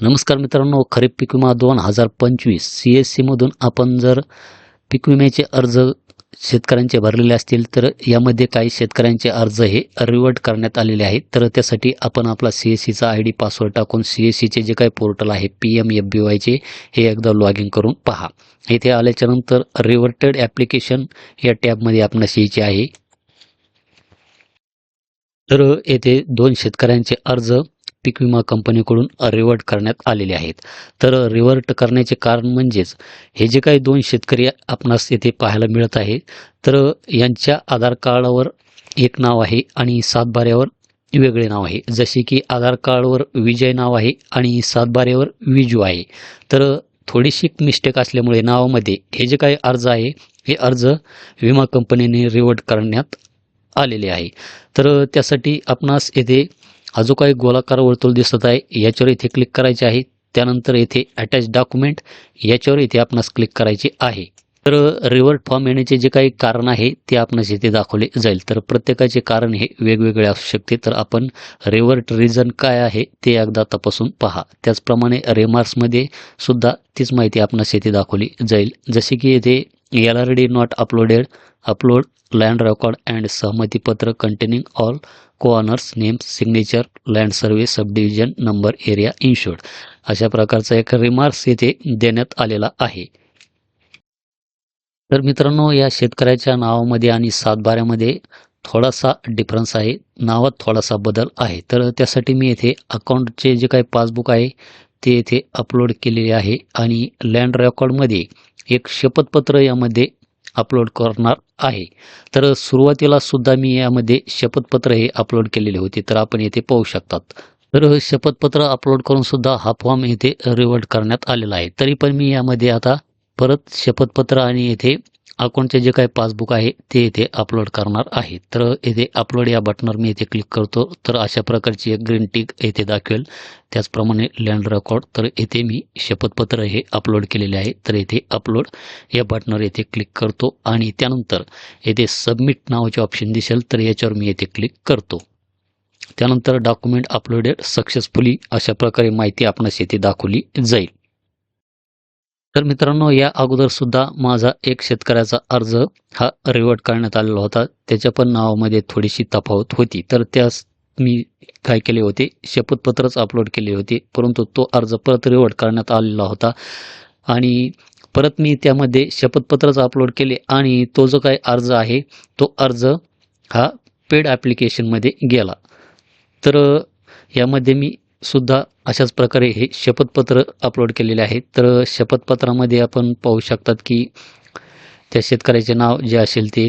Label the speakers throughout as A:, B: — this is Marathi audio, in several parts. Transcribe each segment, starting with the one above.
A: नमस्कार मित्रांनो, खरीप पीक विमा 2025 CSC मधून आपण जर पीक विम्याचे अर्ज शेतकऱ्यांचे भरलेले असतील तर यामध्ये काही शेतकऱ्यांचे अर्ज हे रिवर्ट करण्यात आलेले आहेत. तर त्यासाठी आपण आपला CSCचा ID पासवर्ड टाकून CSCचे जे काही पोर्टल आहे PMFBYचे हे एकदा लॉग इन करून पहा. इथे आल्याच्या नंतर रिव्हर्टेड ॲप्लिकेशन या टॅबमध्ये आपणास यायचे आहे. तर येथे 2 शेतकऱ्यांचे अर्ज पीक विमा कंपनीकडून रिव्हर्ट करण्यात आलेले आहेत. तर रिव्हर्ट करण्याचे कारण म्हणजेच हे जे काही 2 शेतकरी आपणास येथे पाहायला मिळत आहे, तर यांच्या आधार कार्डावर एक नाव आहे आणि सातबाऱ्यावर वेगळे नाव आहे. जसे की आधार कार्डवर विजय नाव आहे आणि सातबाऱ्यावर विजू आहे. तर थोडीशी मिस्टेक असल्यामुळे नावामध्ये हे जे काही अर्ज आहे, हे अर्ज विमा कंपनीने रिव्हर्ट करण्यात आलेले आहे. तर त्यासाठी आपणास येथे हा जो काही गोलाकार वर्तुळ दिसत आहे याच्यावर इथे क्लिक करायचे आहे. त्यानंतर येथे अटॅच डॉक्युमेंट याच्यावर इथे आपणास क्लिक करायचे आहे. तर रिव्हर्ट फॉर्म येण्याचे जे काही कारण आहे ते आपणास इथे दाखवले जाईल. तर प्रत्येकाचे कारण हे वेगवेगळे असू शकते. तर आपण रिव्हर्ट रिझन काय आहे ते एकदा तपासून पहा. त्याचप्रमाणे रिमार्क्समध्ये सुद्धा तीच माहिती आपणास इथे दाखवली जाईल. जसे की येथे LRD not uploaded, upload land record and सहमतीपत्र containing all co-owners name signature land survey sub division number area insured अशा प्रकारचा एक रिमार्क्स येथे देण्यात आलेला आहे. तर मित्रांनो, या शेतकऱ्याच्या नावामध्ये आणि सातबाऱ्यामध्ये थोडासा डिफरन्स आहे. नावात थोडासा बदल आहे. तर त्यासाठी मी येथे अकाउंटचे जे काही पासबुक आहे ते येथे अपलोड केलेले आहे आणि लँड रेकॉर्डमध्ये एक शपथपत्र यामध्ये अपलोड करणार आहे. तर सुरुवातीला सुद्धा मी यामध्ये शपथपत्र हे अपलोड केलेले होते. तर आपण येथे पाहू शकतात. तर शपथपत्र अपलोड करून सुद्धा हा फॉर्म येथे रिवर्ट करण्यात आलेला आहे. तरी पण मी यामध्ये आता परत शपथपत्र आणि येथे अकाउंटचे जे काही पासबुक आहे ते येथे अपलोड करणार आहे. तर येथे अपलोड या बटनवर मी येथे क्लिक करतो. तर अशा प्रकारची एक ग्रीन टिक येथे दाखवेल. त्याचप्रमाणे लँड रेकॉर्ड, तर येथे मी शपथपत्र हे अपलोड केलेले आहे. तर येथे अपलोड या बटनवर येथे क्लिक करतो आणि त्यानंतर येथे सबमिट नावाचे ऑप्शन दिसेल. तर याच्यावर मी येथे क्लिक करतो. त्यानंतर डॉक्युमेंट अपलोडेड सक्सेसफुली अशा प्रकारे माहिती आपणास येथे दाखवली जाईल. तर मित्रांनो, या अगोदर सुद्धा माझा एक शेतकऱ्याचा अर्ज हा रिवर्ट करण्यात आलेला होता. त्याच्या पण नावामध्ये थोडीशी तफावत होती. तर त्यास मी काय केले होते, शपथपत्रच अपलोड केले होते. परंतु तो अर्ज परत रिवर्ट करण्यात आलेला होता आणि परत मी त्यामध्ये शपथपत्रच अपलोड केले आणि तो जो काही अर्ज आहे तो अर्ज हा पेड ॲप्लिकेशनमध्ये गेला. तर यामध्ये मी सुद्धा अशाच प्रकारे हे शपथपत्र अपलोड केलेले आहे. तर शपथपत्रामध्ये आपण पाहू शकतात की त्या शेतकऱ्याचे नाव जे असेल ते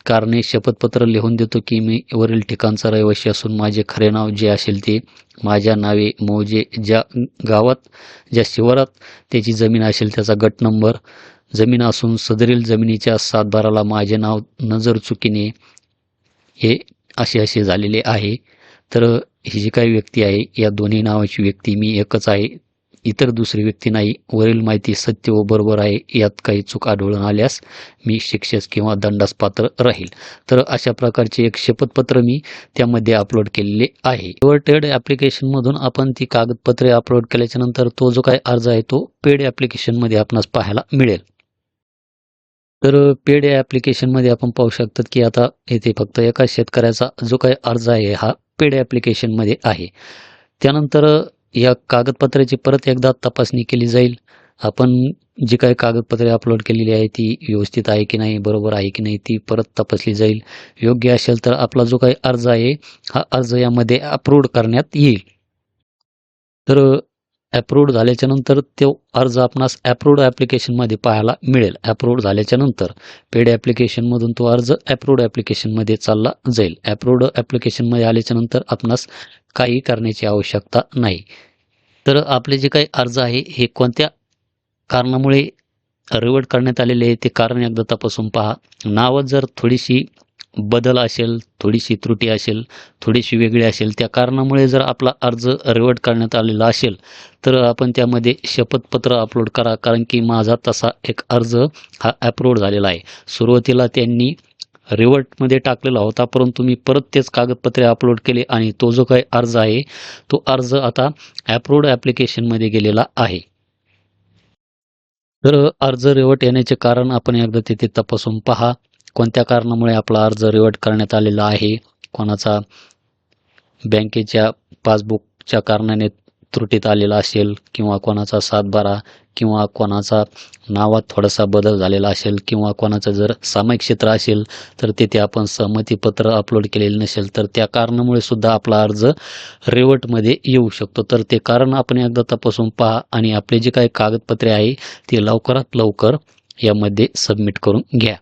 A: कारणे शपथपत्र लिहून देतो की मी वरील ठिकाणचा रहिवासी असून माझे खरे नाव जे असेल ते माझ्या नावे मौजे ज्या गावात ज्या शिवारात त्याची जमीन असेल त्याचा गट नंबर, जमीन असून सदरील जमिनीच्या सातबाराला माझे नाव नजर चुकीने हे असे झालेले आहे. तर ही जी काही व्यक्ती आहे या दोन्ही नावाची व्यक्ती मी एकच आहे, इतर दुसरी व्यक्ती नाही. वरील माहिती सत्य व बरोबर आहे. यात काही चूक आढळून आल्यास मी शिक्षेस किंवा दंडास पात्र राहील. तर अशा प्रकारचे एक शपथपत्र मी त्यामध्ये अपलोड केलेले आहे. रिव्हर्टेड ॲप्लिकेशनमधून आपण ती कागदपत्रे अपलोड केल्याच्या नंतर तो जो काही अर्ज आहे तो पेड ॲप्लिकेशनमध्ये आपणास पाहायला मिळेल. तर पेड या ॲप्लिकेशनमध्ये आपण पाहू शकतात की आता येथे फक्त एका शेतकऱ्याचा जो काही अर्ज आहे हा पेड ॲप्लिकेशनमध्ये आहे. त्यानंतर या कागदपत्राची परत एकदा तपासणी केली जाईल. आपण जी काही कागदपत्रे अपलोड केलेली आहे ती व्यवस्थित आहे की नाही, बरोबर आहे की नाही ती परत तपासली जाईल. योग्य असेल तर आपला जो काही अर्ज आहे हा अर्ज यामध्ये अप्रूव्ड करण्यात येईल. तर अप्रूव्ड झाल्याच्यानंतर तो अर्ज आपणास अप्रूव्ड ॲप्लिकेशनमध्ये पाहायला मिळेल. अप्रूव्ड झाल्याच्यानंतर पेड ॲप्लिकेशनमधून तो अर्ज अप्रूव्ड ॲप्लिकेशनमध्ये चालला जाईल. अप्रूव्ड ॲप्लिकेशनमध्ये आल्याच्यानंतर आपणास काही करण्याची आवश्यकता नाही. तर आपले जे काही अर्ज आहे हे कोणत्या कारणामुळे रिवर्ट करण्यात आलेले आहे ते कारण एकदा तपासून पहा. नावात जर थोडीशी बदल असेल, थोडीशी त्रुटी असेल, थोडीशी वेगळी असेल, त्या कारणामुळे जर आपला अर्ज रिवर्ट करण्यात आलेला असेल तर आपण त्यामध्ये शपथपत्र अपलोड करा. कारण की माझा तसा एक अर्ज हा अप्रूव्ड झालेला आहे. सुरुवातीला त्यांनी रिव्हर्टमध्ये टाकलेला होता, परंतु मी परत तेच कागदपत्रे अपलोड केले आणि तो जो काही अर्ज आहे तो अर्ज आता अप्रूव्ड ॲप्लिकेशनमध्ये गेलेला आहे. तर अर्ज रिव्हर्ट येण्याचे कारण आपण एकदा तिथे तपासून पहा. कोणत्या कारणामुळे आपला अर्ज रिव्हर्ट करण्यात आलेला आहे, कोणाचा बँकेच्या पासबुकच्या कारणाने त्रुटीत आलेला असेल किंवा कोणाचा सातबारा किंवा कोणाचा नावात थोडासा बदल झालेला असेल किंवा कोणाचं जर सामायिक क्षेत्र असेल तर तिथे आपण सहमतीपत्र अपलोड केलेलं नसेल तर त्या कारणामुळे सुद्धा आपला अर्ज रिव्हर्टमध्ये येऊ शकतो. तर ते कारण आपण एकदा तपासून पहा आणि आपले जे काही कागदपत्रे आहे ते लवकरात लवकर यामध्ये सबमिट करून घ्या.